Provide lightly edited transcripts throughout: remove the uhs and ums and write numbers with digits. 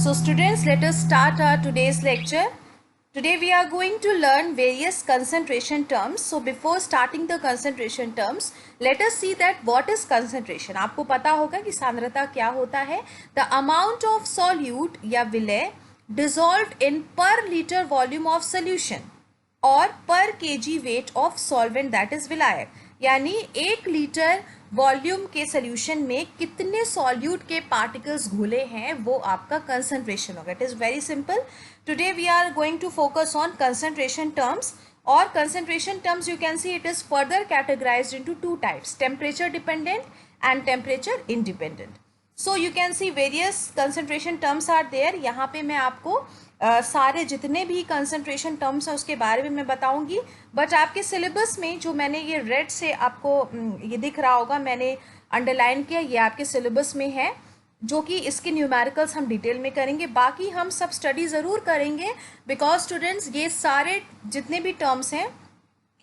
So students, let us start our today's lecture. Today we are going to learn various concentration terms. So before starting the concentration terms, let us see that what is concentration. आपको पता होगा कि सांद्रता क्या होता है. The amount of solute या विलय dissolved in per liter volume of solution और per kg weight of solvent that is विलायक. यानी 1 लीटर वॉल्यूम के सोल्यूशन में कितने सॉल्यूट के पार्टिकल्स घुले हैं वो आपका कंसंट्रेशन होगा. It is very simple. Today we are going to focus on concentration terms. और concentration terms you can see it is further categorised into 2 types, temperature dependent and temperature independent. So you can see various concentration terms are there. यहाँ पे मैं आपको सारे जितने भी concentration terms हैं उसके बारे में मैं बताऊंगी. बट आपके सिलेबस में जो मैंने ये रेड से आपको ये दिख रहा होगा, मैंने अंडरलाइन किया, ये आपके सिलेबस में है, जो कि इसके न्यूमेरिकल्स हम डिटेल में करेंगे. बाकी हम सब स्टडी ज़रूर करेंगे बिकॉज स्टूडेंट्स ये सारे जितने भी टर्म्स हैं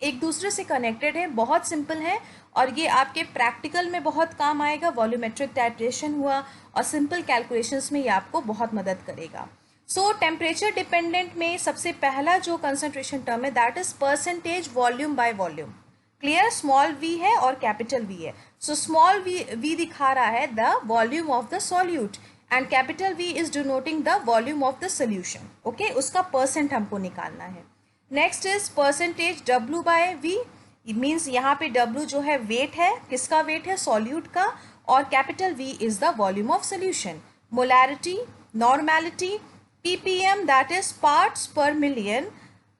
एक दूसरे से कनेक्टेड है, बहुत सिंपल है और ये आपके प्रैक्टिकल में बहुत काम आएगा. वॉल्यूमेट्रिक टाइट्रेशन हुआ और सिंपल कैलकुलेशंस में ये आपको बहुत मदद करेगा. सो टेम्परेचर डिपेंडेंट में सबसे पहला जो कंसंट्रेशन टर्म है that is percentage volume by volume. Clear? Small v है और कैपिटल वी है. सो स्मॉल वी दिखा रहा है the volume of the solute and capital V is denoting the volume of the solution. Okay, उसका percent हमको निकालना है. Next is percentage W by V. Means यहाँ पे डब्ल्यू जो है वेट है, किसका वेट है? सॉल्यूट का. और capital V is the volume of solution. Molarity, normality, ppm that is parts per million,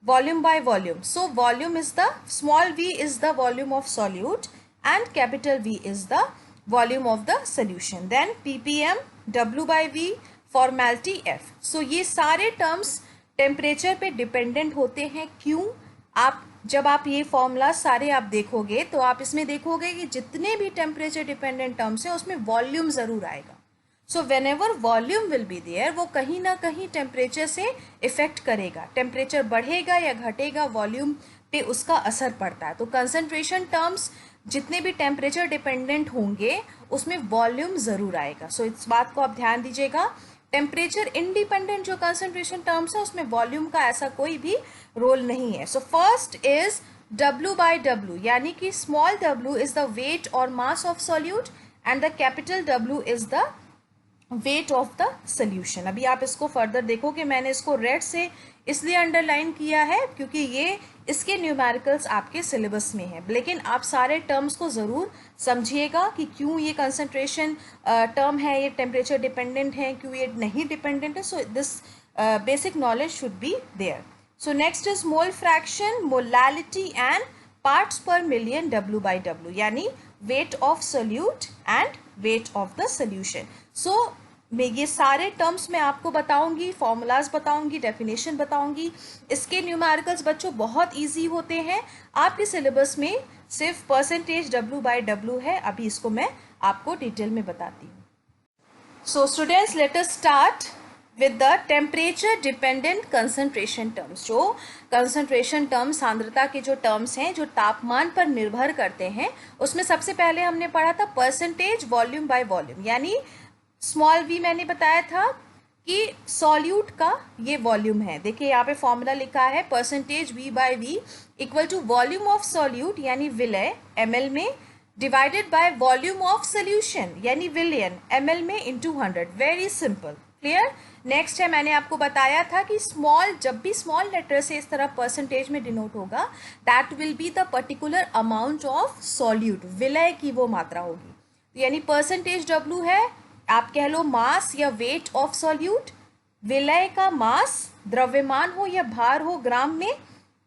volume by volume. So volume is the, small v is the volume of solute and capital V is the volume of the solution. Then ppm, w by v, formality f. So ये सारे terms temperature पे dependent होते हैं. क्यों? आप जब आप ये फॉर्मूला सारे आप देखोगे तो आप इसमें देखोगे कि जितने भी टेम्परेचर डिपेंडेंट टर्म्स हैं उसमें वॉल्यूम ज़रूर आएगा. So whenever volume will be there, वो कहीं ना कहीं टेम्परेचर से इफेक्ट करेगा. टेम्परेचर बढ़ेगा या घटेगा, वॉल्यूम पे उसका असर पड़ता है. तो कंसंट्रेशन टर्म्स जितने भी टेम्परेचर डिपेंडेंट होंगे उसमें वॉल्यूम ज़रूर आएगा. सो इस बात को आप ध्यान दीजिएगा. टेम्परेचर इंडिपेंडेंट जो कंसंट्रेशन टर्म्स है उसमें वॉल्यूम का ऐसा कोई भी रोल नहीं है. So first is W by W, यानी कि small w is the weight और mass of solute and the capital W is the weight of the solution. अभी आप इसको फर्दर देखोगे, मैंने इसको रेड से इसलिए अंडरलाइन किया है क्योंकि ये इसके न्यूमेरिकल्स आपके सिलेबस में है. लेकिन आप सारे टर्म्स को ज़रूर समझिएगा कि क्यों ये कंसंट्रेशन टर्म है, ये टेम्परेचर डिपेंडेंट है, क्यों ये नहीं डिपेंडेंट है. So this basic knowledge should be there. So next is mole fraction, molality and parts per million W by W, यानी weight of solute and weight of the solution. So मैं ये सारे terms मैं आपको बताऊंगी, formulas बताऊंगी, definition बताऊंगी. इसके न्यूमेरिकल्स बच्चों बहुत इजी होते हैं. आपके सिलेबस में सिर्फ परसेंटेज W बाई W है. अभी इसको मैं आपको डिटेल में बताती हूँ. So students, let us start with the temperature dependent concentration terms. जो कंसंट्रेशन टर्म्स, सांद्रता के जो टर्म्स हैं जो तापमान पर निर्भर करते हैं, उसमें सबसे पहले हमने पढ़ा था परसेंटेज वॉल्यूम बाय वॉल्यूम. यानी स्मॉल v मैंने बताया था कि सॉल्यूट का ये वॉल्यूम है. देखिए यहाँ पे फॉर्मूला लिखा है percentage v by v equal to volume of solute यानी विलय ml में divided by volume of solution यानी विलयन ml में into 100. Very simple. Clear? Next है, मैंने आपको बताया था कि स्मॉल, जब भी स्मॉल लेटर से इस तरह परसेंटेज में डिनोट होगा, that will be the particular amount of solute, विलय की वो मात्रा होगी. यानी परसेंटेज W है, आप कह लो मास या वेट ऑफ सॉल्यूट. विलय का मास, द्रव्यमान हो या भार हो ग्राम में,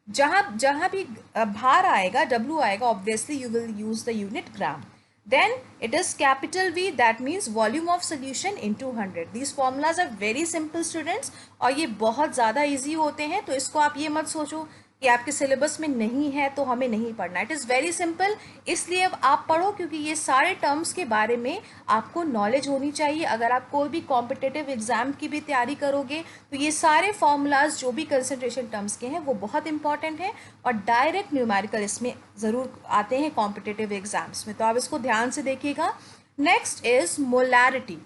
जहाँ भी भार आएगा, W आएगा, obviously you will use the unit gram. Then it is capital V, that means volume of solution into 100. These formulas are very simple students और ये बहुत ज़्यादा easy होते हैं. तो इसको आप ये मत सोचो कि आपके सिलेबस में नहीं है तो हमें नहीं पढ़ना. It is very simple. इसलिए अब आप पढ़ो क्योंकि ये सारे टर्म्स के बारे में आपको नॉलेज होनी चाहिए. अगर आप कोई भी कॉम्पिटिटिव एग्ज़ाम की भी तैयारी करोगे तो ये सारे फॉर्मूलाज जो भी कंसंट्रेशन टर्म्स के हैं वो बहुत इंपॉर्टेंट हैं और डायरेक्ट न्यूमेरिकल इसमें ज़रूर आते हैं कॉम्पिटिटिव एग्ज़ाम्स में. तो आप इसको ध्यान से देखिएगा. Next is molarity.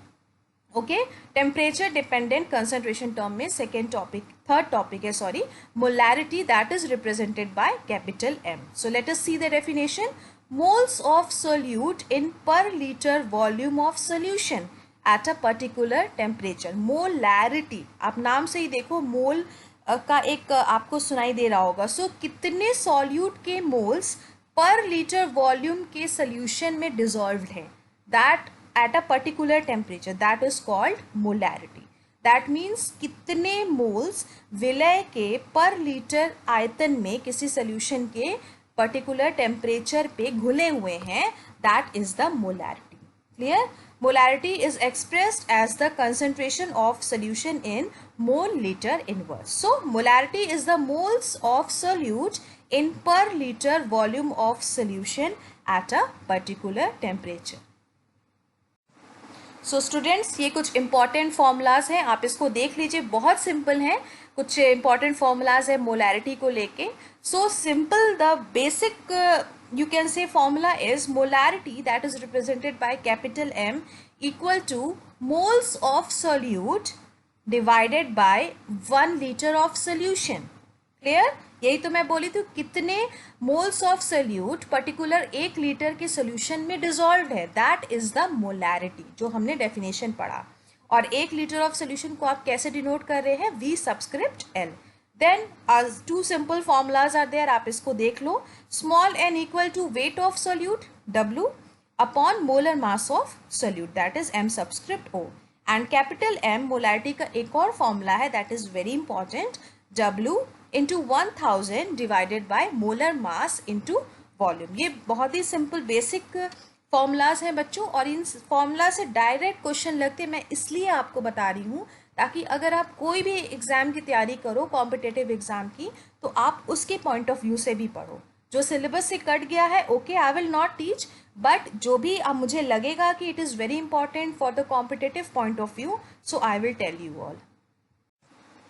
Okay, temperature dependent concentration term में थर्ड टॉपिक है sorry, molarity that is represented by capital M. So let us see the definition. Moles of solute in per litre volume of solution at a particular temperature. Molarity, आप नाम से ही देखो मोल का एक आपको सुनाई दे रहा होगा. सो कितने सॉल्यूट के मोल्स पर लीटर वॉल्यूम के सोल्यूशन में डिजॉल्व्ड है, that at a particular temperature, that is called molarity. That means कितने मोल्स विलय के पर लीटर आयतन में किसी सोल्यूशन के पर्टिकुलर टेम्परेचर पे घुले हुए हैं, that is the molarity. Clear? Molarity is expressed as the concentration of solution in mole liter inverse. So molarity is the moles of solute in per liter volume of solution at a particular temperature. So students, ये कुछ important formulas हैं, आप इसको देख लीजिए, बहुत simple हैं. कुछ इंपॉर्टेंट फॉर्मूलाज है मोलैरिटी को लेके. So simple, the basic you can say formula is molarity that is represented by capital M equal to moles of solute divided by 1 liter of solution. Clear? यही तो मैं बोली थी, कितने moles of solute particular 1 litre के solution में dissolve है, that is the molarity, जो हमने डेफिनेशन पढ़ा. और 1 लीटर ऑफ सोल्यूशन को आप कैसे डिनोट कर रहे हैं, V subscript L. Then two simple formulas are there, आप इसको देख लो. Small n equal to weight of solute W upon molar mass of solute, that is M subscript O. And capital M molarity का एक और formula है, that is very important, W into 1000 divided by molar mass into volume. ये बहुत ही simple basic formulas हैं बच्चों, और इन फॉर्मूला से डायरेक्ट क्वेश्चन लगते हैं. मैं इसलिए आपको बता रही हूँ ताकि अगर आप कोई भी एग्ज़ाम की तैयारी करो, कॉम्पिटेटिव एग्ज़ाम की, तो आप उसके पॉइंट ऑफ व्यू से भी पढ़ो. जो सिलेबस से कट गया है, okay, I will not teach, but जो भी अब मुझे लगेगा कि it is very important for the competitive point of view, so I will tell you all.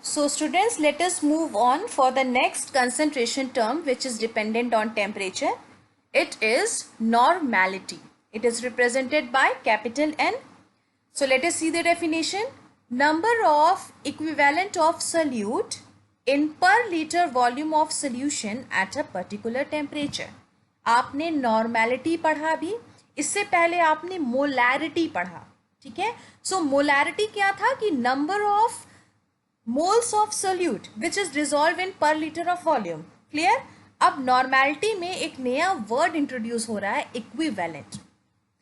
So students, let us move on for the next concentration term which is dependent on temperature. It is normality. It is represented by capital N. So let us see the definition. Number of equivalent of solute in per liter volume of solution at a particular temperature. आपने normality पढ़ा भी, इससे पहले आपने molarity पढ़ा, ठीक है. So molarity क्या था कि number of moles of solute which is dissolved in per liter of volume. Clear? अब नॉर्मेलिटी में एक नया वर्ड इंट्रोड्यूस हो रहा है, इक्विवेलेंट.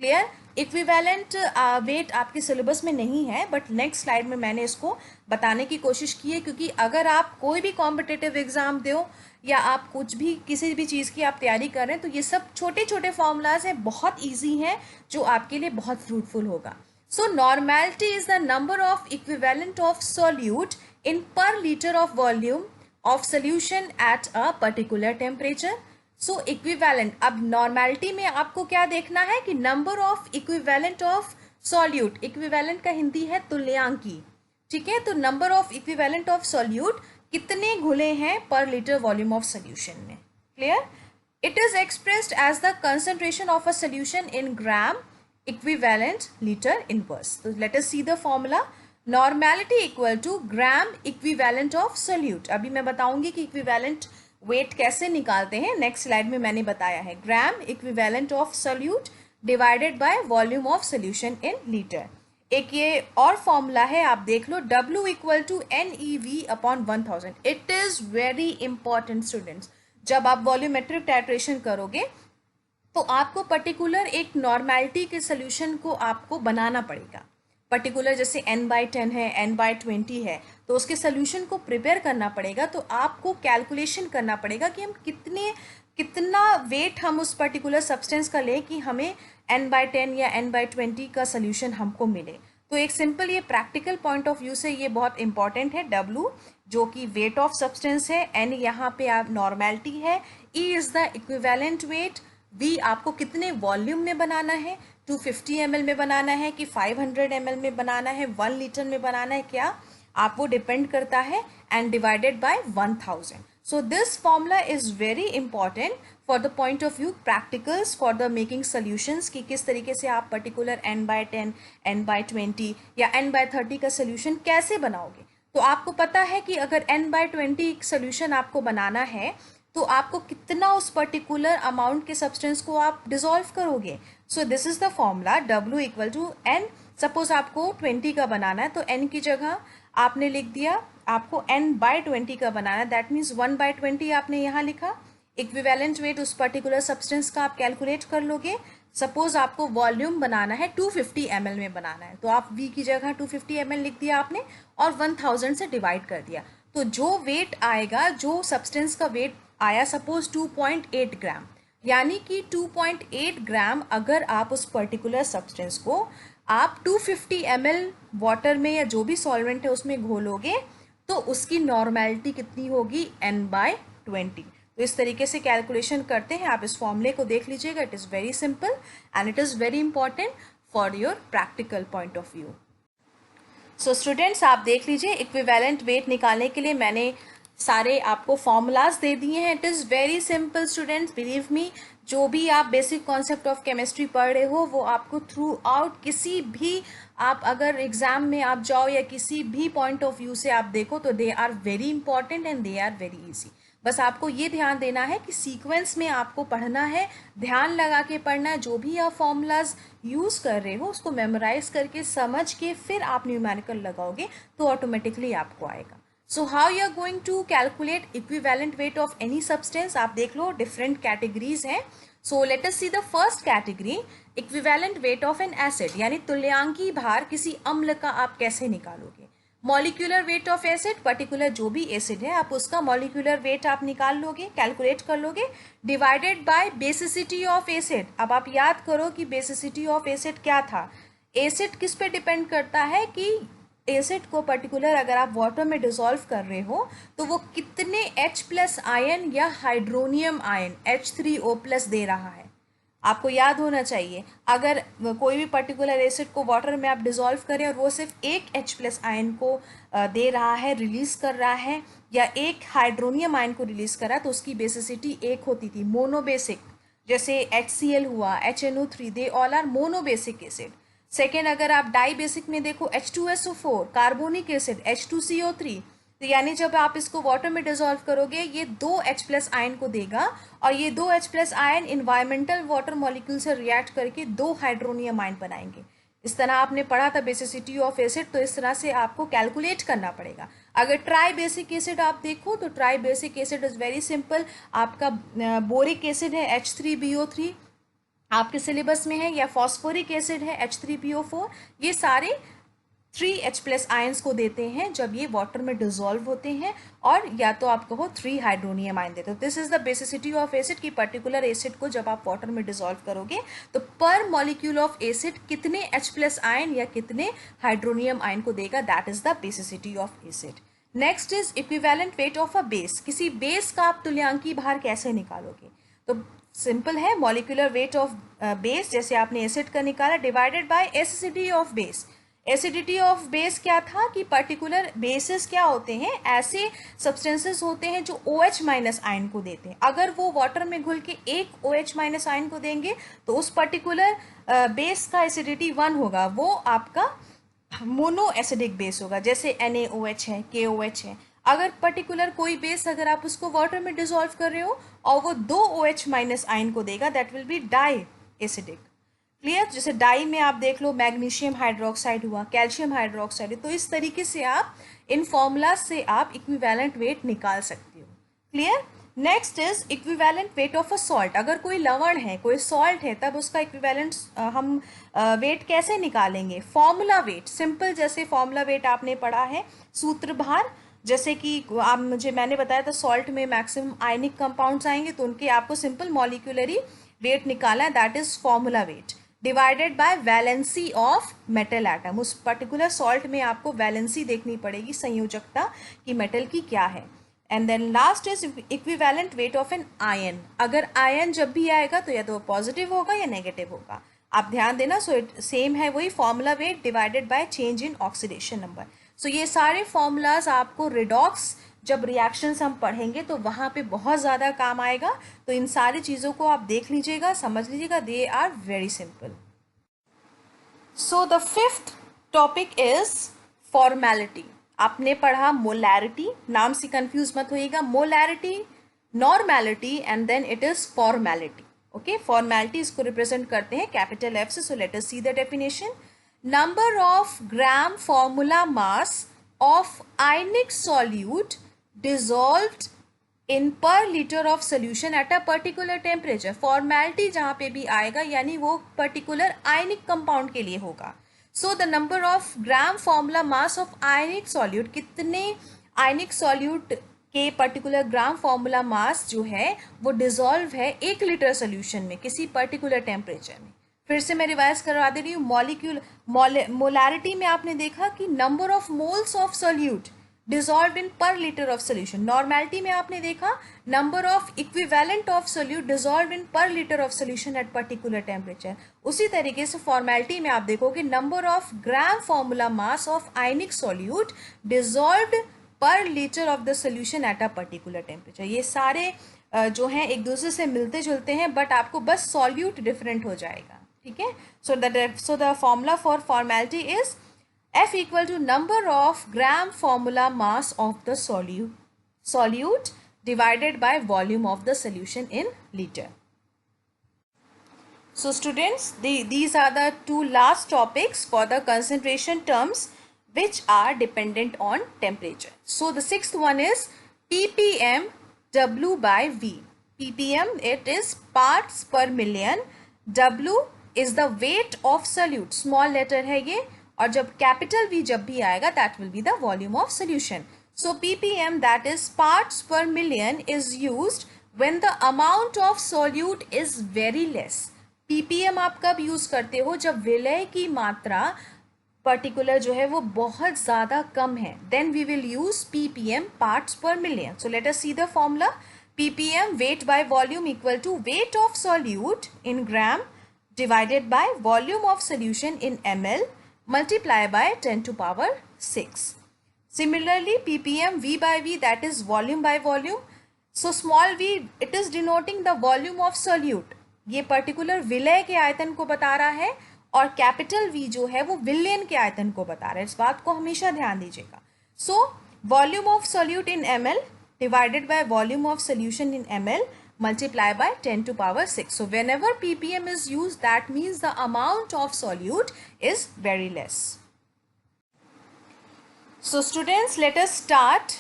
क्लियर? इक्विवेलेंट वेट आपके सिलेबस में नहीं है, बट नेक्स्ट स्लाइड में मैंने इसको बताने की कोशिश की है, क्योंकि अगर आप कोई भी कॉम्पिटिटिव एग्जाम दो या आप कुछ भी किसी भी चीज़ की आप तैयारी कर रहे हैं, तो ये सब छोटे छोटे फॉर्मूलाज हैं, बहुत ईजी हैं, जो आपके लिए बहुत फ्रूटफुल होगा. So normality is the number of equivalent of solute in per liter of volume of solution at a particular temperature. So equivalent, अब normality में आपको क्या देखना है कि number of equivalent of solute, equivalent का हिंदी है तुल्यांकी, ठीक है. तो number of equivalent of solute कितने घुले हैं per liter volume of solution में. Clear? It is expressed as the concentration of a solution in gram equivalent liter inverse. So let us see the formula. Normality equal to gram equivalent of solute. अभी मैं बताऊंगी कि equivalent weight कैसे निकालते हैं, next slide में मैंने बताया है. Gram equivalent of solute divided by volume of solution in litre. एक ये और फॉर्मूला है, आप देख लो, W equal to NEV upon 1000. It is very important students. जब आप वॉल्यूमेट्रिक टाइट्रेशन करोगे तो आपको पर्टिकुलर एक नॉर्मेलिटी के सोल्यूशन को आपको बनाना पड़ेगा. पर्टिकुलर जैसे n/10 है, n/20 है, तो उसके सोल्यूशन को प्रिपेयर करना पड़ेगा. तो आपको कैलकुलेशन करना पड़ेगा कि हम कितना वेट हम उस पर्टिकुलर सब्सटेंस का लें कि हमें n/10 या n/20 का सोल्यूशन हमको मिले. तो एक सिंपल ये प्रैक्टिकल पॉइंट ऑफ व्यू से ये बहुत इंपॉर्टेंट है. W जो कि वेट ऑफ सब्सटेंस है, N यहाँ पे आप नॉर्मेलिटी है, E is the equivalent weight, V आपको कितने वॉल्यूम में बनाना है, 250 ml में बनाना है कि 500 ml में बनाना है, 1 लीटर में बनाना है, क्या आप वो डिपेंड करता है, and divided by 1000. So this formula is very important for the point of view practicals for the making solutions कि किस तरीके से आप पर्टिकुलर n/10 n/20 या n/30 का सोल्यूशन कैसे बनाओगे। तो आपको पता है कि अगर n/20 सोल्यूशन आपको बनाना है तो आपको कितना उस पर्टिकुलर अमाउंट के सब्सटेंस को आप डिसॉल्व करोगे। So this is the formula W equal to n। Suppose आपको 20 का बनाना है तो n की जगह आपने लिख दिया आपको n/20 का बनाना है, दैट मीन्स 1/20 आपने यहाँ लिखा। इक्विवेलेंट वेट उस पर्टिकुलर सब्सटेंस का आप कैलकुलेट कर लोगे। सपोज आपको वॉल्यूम बनाना है 250 ml में बनाना है तो आप V की जगह 250 ml लिख दिया आपने और 1000 से डिवाइड कर दिया। तो जो वेट आएगा, जो सब्सटेंस का वेट आया सपोज 2.8 ग्राम, यानी कि 2.8 ग्राम अगर आप उस पर्टिकुलर सब्सटेंस को आप 250 ml वाटर में या जो भी सॉल्वेंट है उसमें घोलोगे तो उसकी नॉर्मेलिटी कितनी होगी n/20। तो इस तरीके से कैलकुलेशन करते हैं। आप इस फॉर्मूले को देख लीजिएगा, it is very simple and it is very important for your practical point of view. So students आप देख लीजिए, इक्विवेलेंट वेट निकालने के लिए मैंने सारे आपको फॉर्मूलाज दे दिए हैं। It is very simple students, believe me. जो भी आप बेसिक कॉन्सेप्ट ऑफ केमिस्ट्री पढ़ रहे हो वो आपको थ्रू आउट किसी भी, आप अगर एग्जाम में आप जाओ या किसी भी पॉइंट ऑफ व्यू से आप देखो तो they are very important and they are very easy. बस आपको ये ध्यान देना है कि सीक्वेंस में आपको पढ़ना है, ध्यान लगा के पढ़ना है। जो भी आप फॉर्मूलाज यूज़ कर रहे हो उसको मेमोराइज करके समझ के फिर आप न्यूमेरिकल लगाओगे तो ऑटोमेटिकली आपको आएगा। So how you are going to calculate equivalent weight of any substance, आप देख लो डिफरेंट कैटेगरीज हैं। So let us see the first category, equivalent weight of an acid, यानी तुल्यांकी भार किसी अम्ल का आप कैसे निकालोगे। Molecular weight of acid, particular जो भी एसिड है आप उसका मॉलिक्यूलर वेट आप निकाल लोगे, कैलकुलेट कर लोगे, divided by basicity of acid. अब आप याद करो कि बेसिसिटी ऑफ एसिड क्या था। एसिड किस पे डिपेंड करता है कि एसिड को पर्टिकुलर अगर आप वाटर में डिसॉल्व कर रहे हो तो वो कितने H+ आयन या हाइड्रोनियम आयन H3O+ दे रहा है। आपको याद होना चाहिए, अगर कोई भी पर्टिकुलर एसिड को वाटर में आप डिसॉल्व करें और वो सिर्फ एक H+ आयन को दे रहा है, रिलीज कर रहा है, या एक हाइड्रोनियम आयन को रिलीज कर रहा है तो उसकी बेसिसिटी एक होती थी, मोनोबेसिक। जैसे HCl हुआ, HNO3, they all are monobasic acid. Second, अगर आप डाई बेसिक में देखो H2SO4, कार्बोनिक एसिड H2CO3, तो यानी जब आप इसको वाटर में डिसॉल्व करोगे ये 2 H+ आयन को देगा और ये 2 H+ ion environmental water molecule से रिएक्ट करके 2 हाइड्रोनियम आयन बनाएंगे। इस तरह आपने पढ़ा था बेसिसिटी ऑफ एसिड, तो इस तरह से आपको कैलकुलेट करना पड़ेगा। अगर ट्राई बेसिक एसिड आप देखो तो try basic acid is very simple, आपका बोरिक एसिड है H3BO3 आपके सिलेबस में है, या फॉस्फोरिक एसिड है H3PO4। ये सारे 3H+ आयंस को देते हैं जब ये वाटर में डिसॉल्व होते हैं, और या तो आप कहो 3 हाइड्रोनियम आयन देते हो। This is the basicity of acid की पर्टिकुलर एसिड को जब आप वाटर में डिसॉल्व करोगे तो पर मॉलिक्यूल ऑफ एसिड कितने H+ आयन या कितने हाइड्रोनियम आयन को देगा, that is the basicity of acid. Next is equivalent weight of a base. किसी बेस का आप तुल्यांकी भार कैसे निकालोगे, तो सिंपल है, मॉलिक्यूलर वेट ऑफ बेस जैसे आपने एसिड का निकाला divided by acidity of base. Acidity of base क्या था कि पर्टिकुलर बेसिस क्या होते हैं, ऐसे सब्सटेंसेस होते हैं जो OH- आयन को देते हैं। अगर वो वाटर में घुल के एक OH- आयन को देंगे तो उस पर्टिकुलर बेस का एसिडिटी 1 होगा, वो आपका मोनो एसिडिक बेस होगा। जैसे NaOH है, KOH है। अगर पर्टिकुलर कोई बेस अगर आप उसको वाटर में डिसॉल्व कर रहे हो और वो 2 OH- आयन को देगा, that will be di acidic. Clear. जैसे डाई में आप देख लो मैग्नीशियम हाइड्रोक्साइड हुआ, कैल्शियम हाइड्रोक्साइड, तो इस तरीके से आप इन फॉर्मूला से आप इक्विवेलेंट वेट निकाल सकते हो। Clear. Next is equivalent weight of a salt. अगर कोई लवण है, कोई सॉल्ट है, तब उसका इक्विवेलेंट हम वेट कैसे निकालेंगे, फॉर्मूला वेट। सिंपल, जैसे फॉर्मूला वेट आपने पढ़ा है, सूत्र भार। जैसे कि आप मैंने बताया था सॉल्ट में मैक्सिमम आयनिक कंपाउंड्स आएंगे तो उनके आपको सिंपल मॉलिक्यूलरी वेट निकालना है, that is formula weight divided bye valency of metal atom. उस पर्टिकुलर सॉल्ट में आपको वैलेंसी देखनी पड़ेगी, संयोजकता कि मेटल की क्या है। And then last is equivalent weight of an ion. अगर आयन जब भी आएगा तो या तो पॉजिटिव होगा या नेगेटिव होगा, आप ध्यान देना। सो इट सेम है वही formula weight divided by change in oxidation number. So ये सारे फॉर्मूलाज आपको रिडॉक्स जब रिएक्शंस हम पढ़ेंगे तो वहाँ पे बहुत ज़्यादा काम आएगा। तो इन सारी चीज़ों को आप देख लीजिएगा, समझ लीजिएगा, they are very simple. So the fifth topic is formality. आपने पढ़ा मोलैरिटी, नाम से कंफ्यूज मत होइएगा, molarity, normality and then it is formality. Okay, formality इसको रिप्रेजेंट करते हैं कैपिटल एफ से। So let us see the definition. Number of gram formula mass of ionic solute dissolved in per litre of solution at a particular temperature. Formality जहाँ पे भी आएगा यानी वो पर्टिकुलर आयनिक कंपाउंड के लिए होगा। So the number of gram formula mass of ionic solute, कितने आयनिक सॉल्यूट के पर्टिकुलर ग्राम फॉर्मूला मास जो है वो डिसॉल्व है 1 लीटर सोल्यूशन में किसी पर्टिकुलर टेम्परेचर में। फिर से मैं रिवाइज करवा दे रही हूँ। मोलैरिटी में आपने देखा कि number of moles of solute dissolved in per litre of solution. Normality में आपने देखा number of equivalent of solute dissolved in per litre of solution at particular temperature. उसी तरीके से फॉर्मेलिटी में आप देखोगे number of gram formula mass of ionic solute dissolved per litre of the solution at a particular temperature. ये सारे जो हैं एक दूसरे से मिलते जुलते हैं, बट आपको बस सॉल्यूट डिफरेंट हो जाएगा। ठीक है, so the formula for formality is F equal to number of gram formula mass of the solute divided by volume of the solution in liter. So students, these are the two last topics for the concentration terms which are dependent on temperature. So the sixth one is ppm W by V. ppm, it is parts per million. W is the weight of solute, small letter है ये, और जब capital V जब भी आएगा that will be the volume of solution. So ppm that is parts per million is used when the amount of solute is very less. ppm आप कब use करते हो? जब विलय की मात्रा पर्टिकुलर जो है वो बहुत ज़्यादा कम है, then we will use ppm parts per million. So let us see the formula. ppm weight by volume equal to weight of solute in gram divided by volume of solution in ml multiply by 10 to power 6. Similarly, ppm V by V, that is volume by volume. So small v, it is denoting the volume of solute. ये particular विलय के आयतन को बता रहा है, और capital V जो है वो विलयन के आयतन को बता रहा है। इस बात को हमेशा ध्यान दीजिएगा। So volume of solute in ml divided by volume of solution in ml multiply by 10 to power 6. So whenever ppm is used, that means the amount of solute is very less. So students, let us start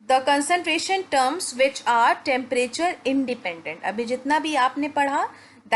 the concentration terms which are temperature independent. अभी जितना भी आपने पढ़ा,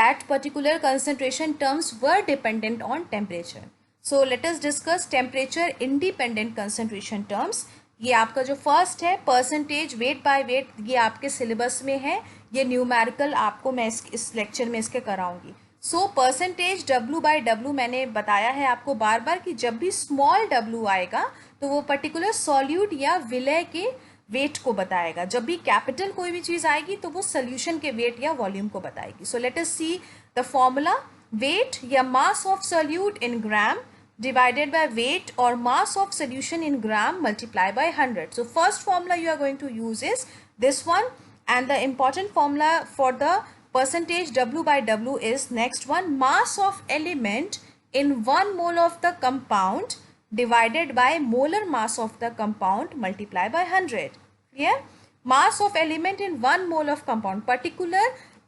that particular concentration terms were dependent on temperature. So let us discuss temperature independent concentration terms. ये आपका जो first है percentage weight by weight, ये आपके सिलेबस में है। ये न्यूमेरिकल आपको मैं इस लेक्चर में इसके कराऊंगी। So percentage W by W मैंने बताया है आपको बार बार कि जब भी स्मॉल w आएगा तो वो पर्टिकुलर सॉल्यूट या विलय के वेट को बताएगा। जब भी कैपिटल कोई भी चीज़ आएगी तो वो सोल्यूशन के वेट या वॉल्यूम को बताएगी। So let us see the formula. Weight या mass of solute in gram divided by weight or mass of solution in gram multiply by 100. So first formula you are going to use is this one, and the important formula for the percentage W by W is next one, mass of element in 1 mole of the compound divided by molar mass of the compound multiply by 100. Clear? Mass of element in 1 mole of compound, particular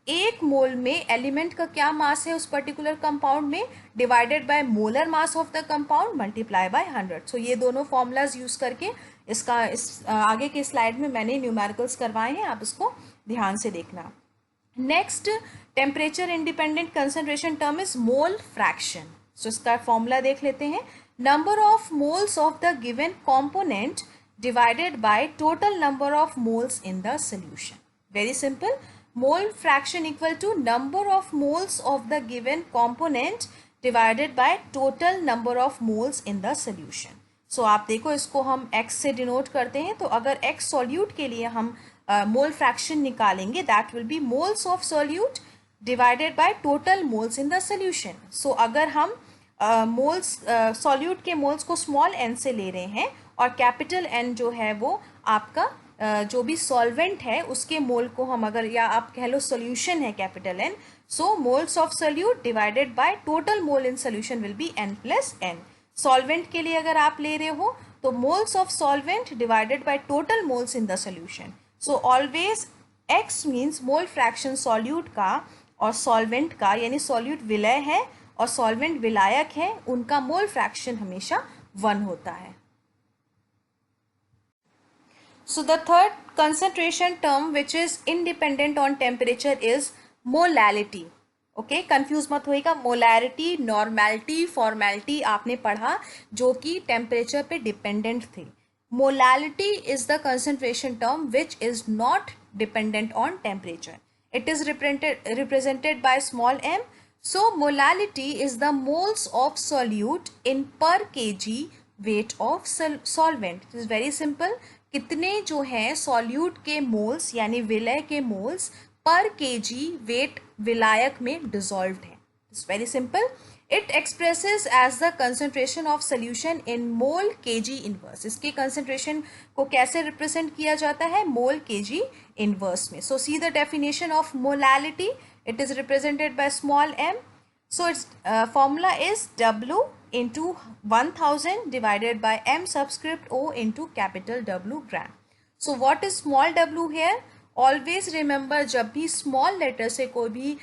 एक मोल में element का क्या मास है उस particular compound में, divided by molar mass of the compound multiply by 100. सो ये दोनों formulas use करके इसका इस आगे के स्लाइड में मैंने न्यूमेरिकल्स करवाए हैं, आप इसको ध्यान से देखना. Next temperature independent concentration term is mole fraction. So इसका फॉर्मूला देख लेते हैं. Number of moles of the given component divided by total number of moles in the solution. Very simple. Mole fraction equal to number of moles of the given component divided by total number of moles in the solution. So आप देखो इसको हम x से denote करते हैं, तो अगर x solute के लिए हम mole fraction निकालेंगे that will be moles of solute divided by total moles in the solution. So अगर हम moles solute के moles को small n से ले रहे हैं और capital N जो है वो आपका जो भी सॉल्वेंट है उसके मोल को हम अगर, या आप कह लो सोल्यूशन है capital N, so moles of solute divided by total mole in solution will be N plus N। Solvent के लिए अगर आप ले रहे हो तो moles of solvent divided by total moles in the solution. So always X means mole fraction solute का और सॉल्वेंट का, यानी सॉल्यूट विलय है और सॉल्वेंट विलायक है, उनका मोल फ्रैक्शन हमेशा 1 होता है। So the third concentration term which is independent on temperature is molality. Okay, confuse मत होइएगा। मोलैरिटी, नॉर्मैलिटी, फॉर्मैलिटी आपने पढ़ा जो कि टेम्परेचर पे डिपेंडेंट थे। Molality is the concentration term which is not dependent on temperature. It is represented by small m. So molality is the moles of solute in पर kg weight of solvent. It is very simple. कितने जो हैं solute के moles यानी विलय के moles per KG wait विलायक में डिसॉल्व्ड है। It's very simple. It expresses as the concentration of solution in mole kg inverse. इसके कंसंट्रेशन को कैसे रिप्रेजेंट किया जाता है? मोल केजी इनवर्स में। So see the definition of molality. It is represented by small m. So its formula is W into 1000 divided by M subscript O into capital W gram. So what is small w here? Always remember जब भी small letter से कोई भी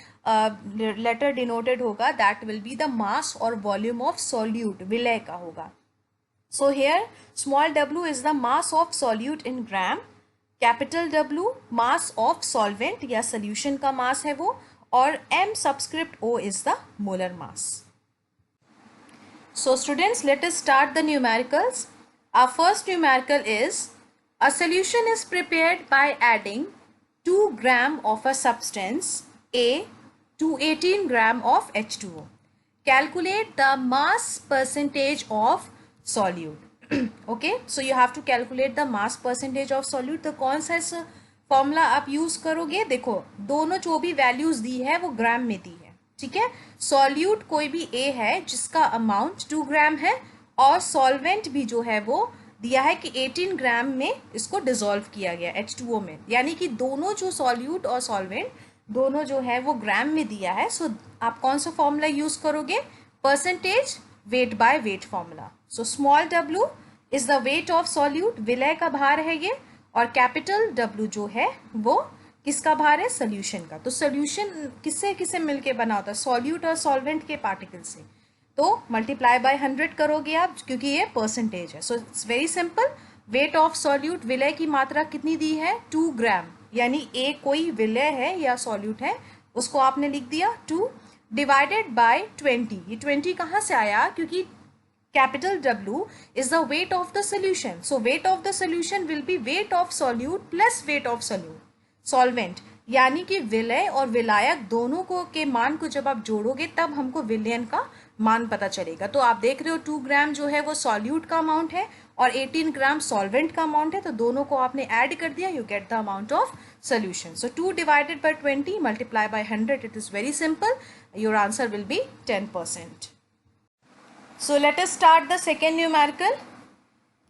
letter denoted होगा that will be the mass or volume of solute, विलय का होगा. So here small w is the mass of solute in gram, capital W mass of solvent या solution का mass है वो, और m subscript O is the molar mass. So students, let us start the numericals. Our first numerical is a solution is prepared by adding 2 gram of a substance A to 18 gram of H2O. Calculate the mass percentage of solute. Okay, so you have to calculate the mass percentage of solute. तो कौन सा formula आप use करोगे? देखो दोनों जो भी values दी है वो ग्राम में दी है, ठीक है। सॉल्यूट कोई भी ए है जिसका अमाउंट 2 ग्राम है, और सॉल्वेंट भी जो है वो दिया है कि 18 ग्राम में इसको डिसॉल्व किया गया H2O में, यानी कि दोनों जो सॉल्यूट और सॉल्वेंट दोनों जो है वो ग्राम में दिया है। सो आप कौन सा फॉर्मूला यूज करोगे? Percentage weight by weight formula. So small w is the weight of solute, विलय का भार है ये, और कैपिटल W जो है वो किसका भार है? सोल्यूशन का। तो सोल्यूशन किससे किससे मिलके बना होता है? सॉल्यूट और सॉल्वेंट के पार्टिकल से। तो मल्टीप्लाई बाय 100 करोगे आप, क्योंकि ये परसेंटेज है। So it's very simple. Weight of solute, विलय की मात्रा कितनी दी है? 2 ग्राम, यानी ए कोई विलय है या सॉल्यूट है, उसको आपने लिख दिया 2 डिवाइडेड बाय 20। ये 20 कहाँ से आया? क्योंकि capital W is the weight of the solution. So weight of the solution will be weight of solute plus weight of solvent. यानी कि विलय और विलायक दोनों को के मान को जब आप जोड़ोगे तब हमको विलयन का मान पता चलेगा। तो आप देख रहे हो 2 ग्राम जो है वो सॉल्यूट का अमाउंट है और 18 ग्राम सॉल्वेंट का अमाउंट है, तो दोनों को आपने ऐड कर दिया, you get the amount of solution. So 2 divided by 20 multiply by 100, it is very simple, your answer will be 10%. So let us start the second numerical.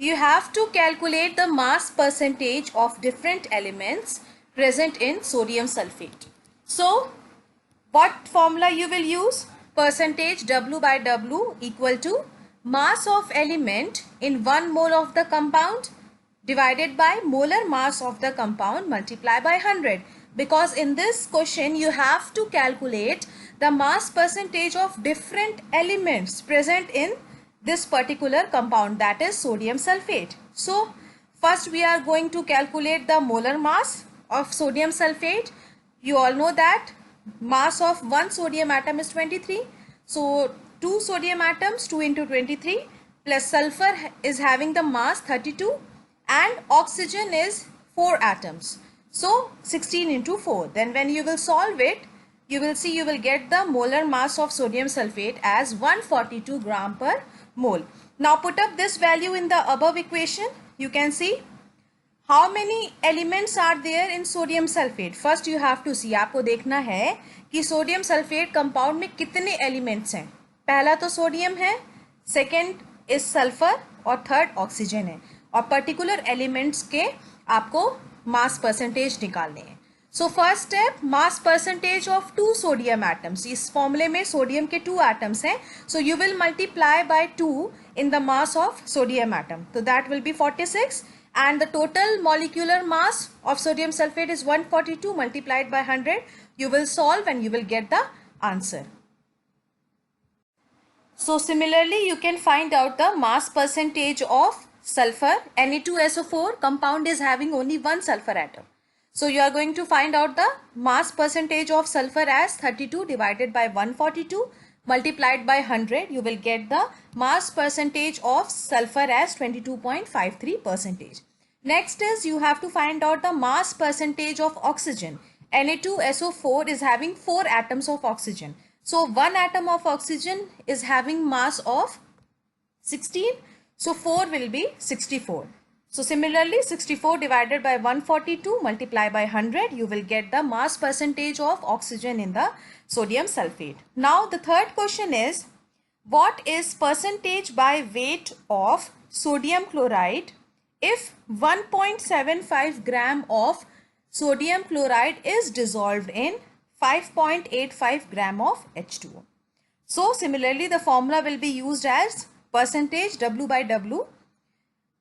You have to calculate the mass percentage of different elements present in sodium sulfate. So what formula you will use? Percentage W by W equal to mass of element in 1 mole of the compound divided by molar mass of the compound multiply by 100. Because in this question you have to calculate the mass percentage of different elements present in this particular compound, that is sodium sulfate. So first we are going to calculate the molar mass of sodium sulfate. You all know that mass of one sodium atom is 23. So 2 sodium atoms, 2 into 23, plus sulfur is having the mass 32 and oxygen is 4 atoms. So 16 into 4. Then when you will solve it, you will see you will get the molar mass of sodium sulfate as 142 gram per mole. Now put up this value in the above equation. You can see how many elements are there in sodium sulfate. First you have to see, आपको देखना है कि sodium sulphate compound में कितने elements हैं. पहला तो sodium है, सेकेंड इज सल्फर और थर्ड ऑक्सीजन है. और पर्टिकुलर एलिमेंट्स के आपको मास परसेंटेज निकालने हैं. So first step, mass percentage of 2 sodium atoms. इस फॉर्मूले में सोडियम के 2 एटम्स हैं, सो you will multiply by 2 in the mass of sodium atom. So that will be 46 and the total molecular mass of sodium sulfate is 142 multiplied by 100. You will solve and you will get the answer. So similarly you can find out the mass percentage of sulfur. Na2SO4 compound is having only one sulfur atom. So you are going to find out the mass percentage of sulfur as 32 divided by 142 multiplied by 100. You will get the mass percentage of sulfur as 22.53%. Next is you have to find out the mass percentage of oxygen. Na2SO4 is having 4 atoms of oxygen. So 1 atom of oxygen is having mass of 16. So 4 will be 64. So similarly 64 divided by 142 multiplied by 100, you will get the mass percentage of oxygen in the sodium sulfate. Now the third question is, what is percentage by weight of sodium chloride if 1.75 gram of sodium chloride is dissolved in 5.85 gram of H2O. So similarly the formula will be used as percentage W by W,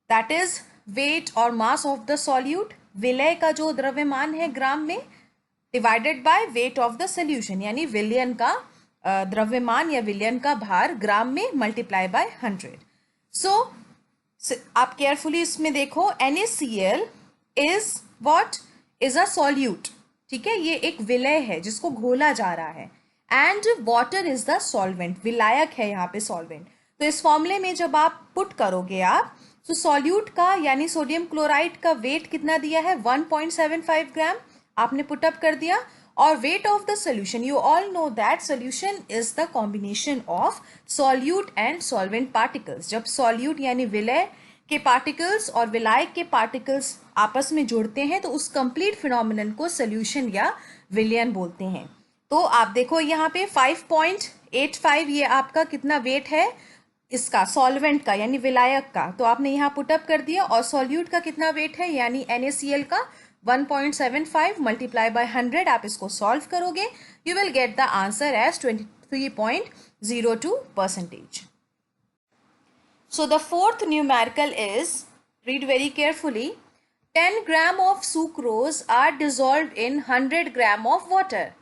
that is weight और mass of the solute, विलय का जो द्रव्यमान है ग्राम में, divided by weight of the solution, यानी विलयन का द्रव्यमान या विलयन का भार ग्राम में मल्टीप्लाई बाय 100. सो आप केयरफुली इसमें देखो, NaCl is what, is a solute. ठीक है, ये एक विलय है जिसको घोला जा रहा है, and water is the solvent, विलायक है यहाँ पे सॉल्वेंट. तो इस फॉर्मूले में जब आप पुट करोगे आप, तो सॉल्यूट का यानी सोडियम क्लोराइड का वेट कितना दिया है, 1.75 ग्राम आपने पुटअप कर दिया. और wait of the solution, you all know that solution is the combination of solute and solvent particles. जब सॉल्यूट यानी विलय के पार्टिकल्स और विलायक के पार्टिकल्स आपस में जुड़ते हैं तो उस कंप्लीट फिनोमिनन को सोल्यूशन या विलयन बोलते हैं. तो आप देखो यहाँ पे 5.85 ये आपका कितना वेट है इसका, सॉल्वेंट का यानी विलायक का, तो आपने यहाँ पुटअप कर दिया. और सॉल्यूट का कितना वेट है यानी NaCl का 1.75 मल्टीप्लाई बाय 100. आप इसको सॉल्व करोगे, you will get the answer as 23.02%. So the fourth numerical is, read very carefully, 10 gram of sucrose are dissolved in 100 gram of water.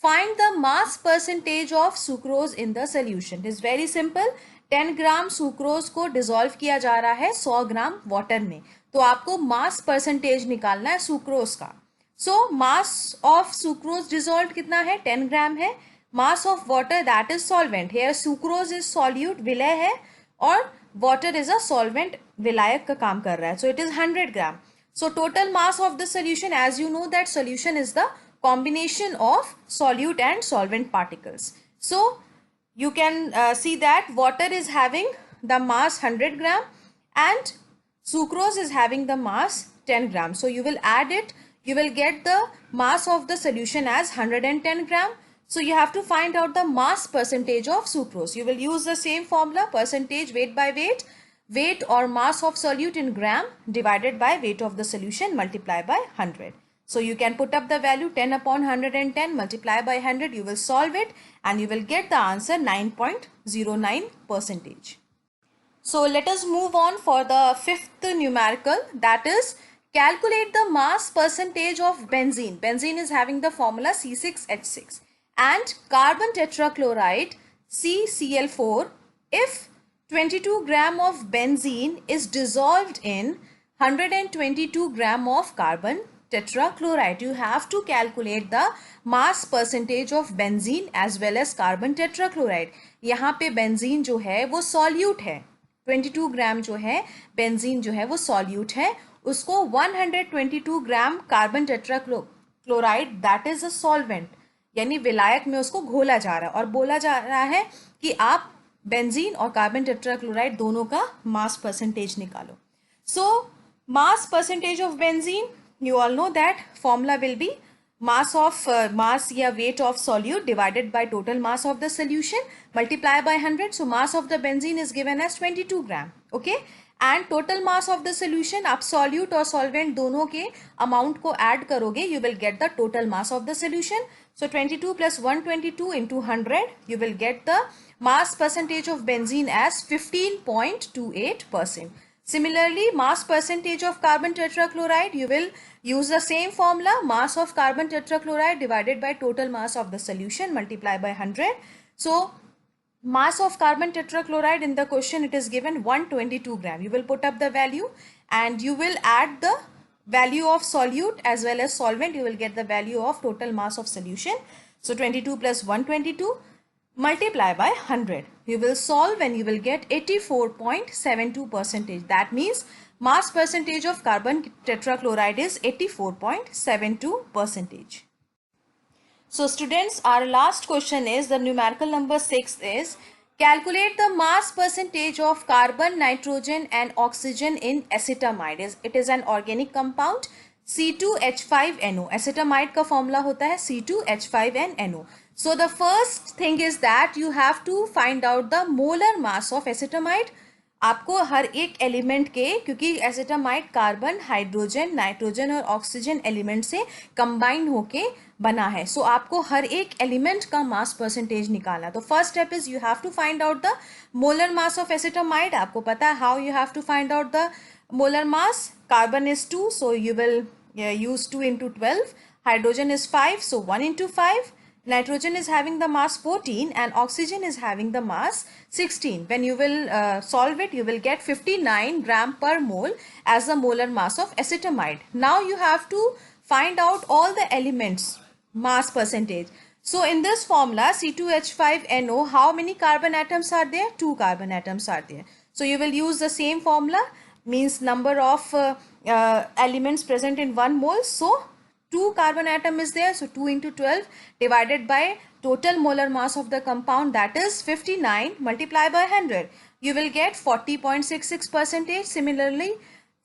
Find the mass percentage of sucrose in the solution. It is very simple. 10 gram sucrose को dissolve किया जा रहा है 100 gram water में, तो आपको मास percentage निकालना है सुक्रोज का. So mass of sucrose dissolve कितना है, 10 ग्राम है. Mass of water that is solvent, here sucrose is solute, विलय है, और वाटर इज अ सॉल्वेंट, विलायक का काम कर रहा है. So it is 100 gram. So total mass of the solution, as you know that solution is the combination of solute and solvent particles. So you can see that water is having the mass 100 gram and sucrose is having the mass 10 gram. So you will add it, you will get the mass of the solution as 110 gram. So you have to find out the mass percentage of sucrose. You will use the same formula, percentage weight by weight, weight or mass of solute in gram divided by weight of the solution multiplied by 100. So you can put up the value 10 upon 110 multiply by 100. You will solve it and you will get the answer 9.09%. So let us move on for the fifth numerical, that is calculate the mass percentage of benzene. Benzene is having the formula C6H6 and carbon tetrachloride CCl4 if 22 gram of benzene is dissolved in 122 gram of carbon tetrachloride. You have to calculate the mass percentage of benzene as well as carbon tetrachloride. यहाँ पे benzene जो है वो solute है, 22 ग्राम जो है benzene जो है वो solute है, उसको 122 ग्राम carbon tetrachloride that is a solvent यानी विलायक में उसको घोला जा रहा है, और बोला जा रहा है कि आप benzene और carbon tetrachloride दोनों का mass percentage निकालो. So mass percentage of benzene, you all know that formula will be mass या weight of solute divided by total mass of the solution, multiply by 100. So mass of the benzene is given as 22 gram. Okay, and total mass of the solution, आप solute और solvent दोनों के amount को add करोगे, you will get the total mass of the solution. So 22 plus 122 into 100, you will get the mass percentage of benzene as 15.28%. Similarly, mass percentage of carbon tetrachloride, you will use the same formula, mass of carbon tetrachloride divided by total mass of the solution, multiply by 100. So mass of carbon tetrachloride in the question, it is given 122 gram. You will put up the value and you will add the value of solute as well as solvent. You will get the value of total mass of solution. So 22 plus 122 multiply by 100. You will solve and you will get 84.72%. That means mass percentage of carbon tetrachloride is 84.72%. So students, our last question is, the numerical number 6 is, calculate the mass percentage of carbon, nitrogen and oxygen in acetamide. It is an organic compound, C2H5NO. Acetamide का formula होता है C2H5NO. So the first thing is that you have to find out the molar mass of acetamide. आपको हर एक element के, क्योंकि acetamide carbon, hydrogen, nitrogen और oxygen element से combine होके बना है. सो आपको हर एक एलिमेंट का मास परसेंटेज निकालना. तो first step is you have to find out the molar mass of acetamide. आपको पता है how you have to find out the molar mass. Carbon is 2, so you will use 2 into 12. Hydrogen is 5, so 1 into 5. Nitrogen is having the mass 14 and oxygen is having the mass 16. When you will solve it, you will get 59 gram per mole as the molar mass of acetamide. Now you have to find out all the elements mass percentage. So in this formula C2H5NO, how many carbon atoms are there? 2 carbon atoms are there. So you will use the same formula, means number of elements present in 1 mole. So 2 carbon atom is there, so 2 into 12 divided by total molar mass of the compound, that is 59, multiply by 100. You will get 40.66%. Similarly,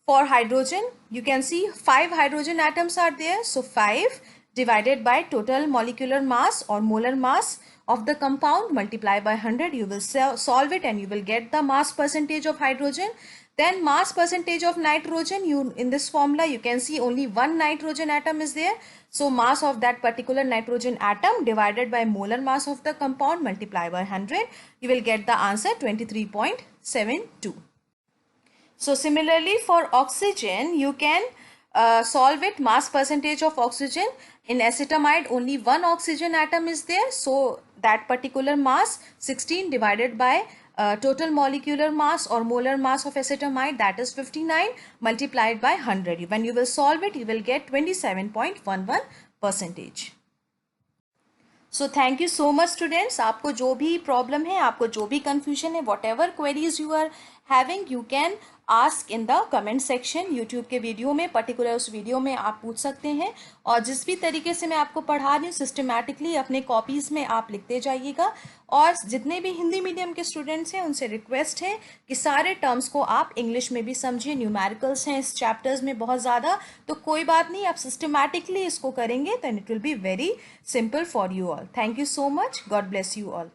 for hydrogen, you can see 5 hydrogen atoms are there, so 5 divided by total molecular mass or molar mass of the compound, multiply by 100. You will solve it and you will get the mass percentage of hydrogen. Then mass percentage of nitrogen, in this formula you can see only 1 nitrogen atom is there. So mass of that particular nitrogen atom divided by molar mass of the compound, multiply by 100. You will get the answer 23.72. So similarly for oxygen, you can solve it. Mass percentage of oxygen, in acetamide only 1 oxygen atom is there. So that particular mass 16 divided by total molecular mass or molar mass of acetamide, that is 59, multiplied by 100. When you will solve it, you will get 27.11%. So thank you so much students. आपको जो भी problem है, आपको जो भी confusion है, whatever queries you are having, you can ask in the comment section. YouTube के video में, पर्टिकुलर उस वीडियो में आप पूछ सकते हैं. और जिस भी तरीके से मैं आपको पढ़ा रही हूँ, सिस्टमेटिकली अपने कॉपीज़ में आप लिखते जाइएगा. और जितने भी हिंदी मीडियम के स्टूडेंट्स हैं, उनसे रिक्वेस्ट है कि सारे टर्म्स को आप इंग्लिश में भी समझिए. न्यूमेरिकल्स हैं इस चैप्टर्स में बहुत ज़्यादा, तो कोई बात नहीं, आप सिस्टमेटिकली इसको करेंगे, then it will be very simple for you all. Thank you so much. God bless you all.